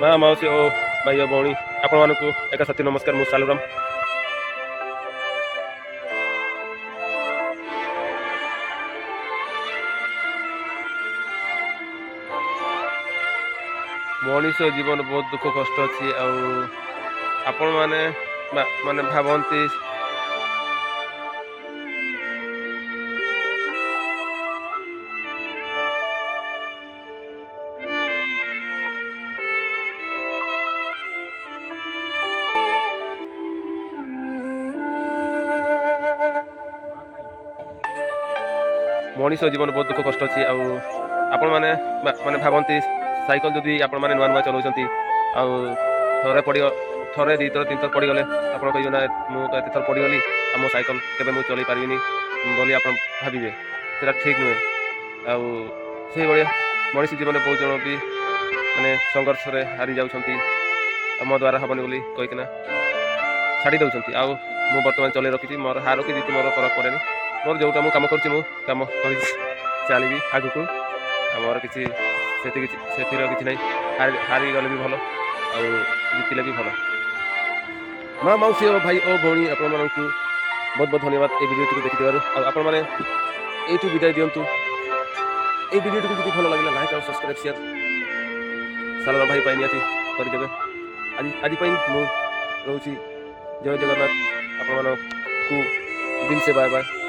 ମା ମାଉସୀ ଓ ଭାଇ ଓ ଭଉଣୀ ଆପଣମାନଙ୍କୁ ଏକ ସାଥୀ ନମସ୍କାର। ମୁଁ ସାଲୁରାମ। ମଣିଷ ଜୀବନ ବହୁତ ଦୁଃଖ କଷ୍ଟ ଅଛି। ଆଉ ଆପଣମାନେ ମାନେ ଭାବନ୍ତି ମଣିଷ ଜୀବନ ବହୁତ ଦୁଃଖ କଷ୍ଟ ଅଛି। ଆଉ ଆପଣମାନେ ମାନେ ଭାବନ୍ତି ସାଇକେଲ ଯଦି ଆପଣମାନେ ନୂଆ ନୂଆ ଚଲାଉଛନ୍ତି ଆଉ ଥରେ ଦୁଇଥର ତିନିଥର ପଡ଼ିଗଲେ ଆପଣ କହିବେ ନା ମୁଁ ତ ଏତେ ଥର ପଡ଼ିଗଲି ଆଉ ମୋ ସାଇକେଲ କେବେ ମୁଁ ଚଲେଇ ପାରିବିନି ବୋଲି ଆପଣ ଭାବିବେ। ସେଇଟା ଠିକ୍ ନୁହେଁ। ଆଉ ସେଇଭଳିଆ ମଣିଷ ଜୀବନରେ ବହୁତ ଜଣ ବି ମାନେ ସଂଘର୍ଷରେ ହାରି ଯାଉଛନ୍ତି ଆଉ ମୋ ଦ୍ୱାରା ହେବନି ବୋଲି କହିକିନା ଛାଡ଼ି ଦେଉଛନ୍ତି। ଆଉ ମୁଁ ବର୍ତ୍ତମାନ ଚଲେଇ ରଖିଛି, ମୋର ହାର କି ଜିତି ମୋର ଫରକ ପଡ଼େନି। ମୋର ଯେଉଁଟା ମୁଁ କାମ କରୁଛି ମୁଁ କାମ କରି ଚାଲିବି ଆଗକୁ। ଆମର ସେଥିର କିଛି ନାହିଁ। ହାରିଗଲେ ବି ଭଲ ଆଉ ଜିତିଲେ ବି ଭଲ। ମା ମାଉସୀ ଓ ଭାଇ ଓ ଭଉଣୀ ଆପଣମାନଙ୍କୁ ବହୁତ ବହୁତ ଧନ୍ୟବାଦ এই ଭିଡ଼ିଓଟିକୁ ଦେଖିଥିବାରୁ। ଆଉ ଆପଣମାନେ ଏଇଠୁ ବିଦାୟ ଦିଅନ୍ତୁ। এই ଭିଡ଼ିଓଟିକୁ ଯଦି ଭଲ ଲାଗିଲା ଲାଇକ୍ ଆଉ ସବସ୍କ୍ରାଇବ୍ ସେୟାର ସାଲୁରାମ ଭାଇ ପାଇଁ ନିହାତି କରିଦେବେ। ଆଜି ପାଇଁ ମୁଁ ରହୁଛି। ଜୟ ଜଗନ୍ନାଥ। ଆପଣମାନଙ୍କୁ ଦିଲ୍ ସେ ବାଏ ବାଏ।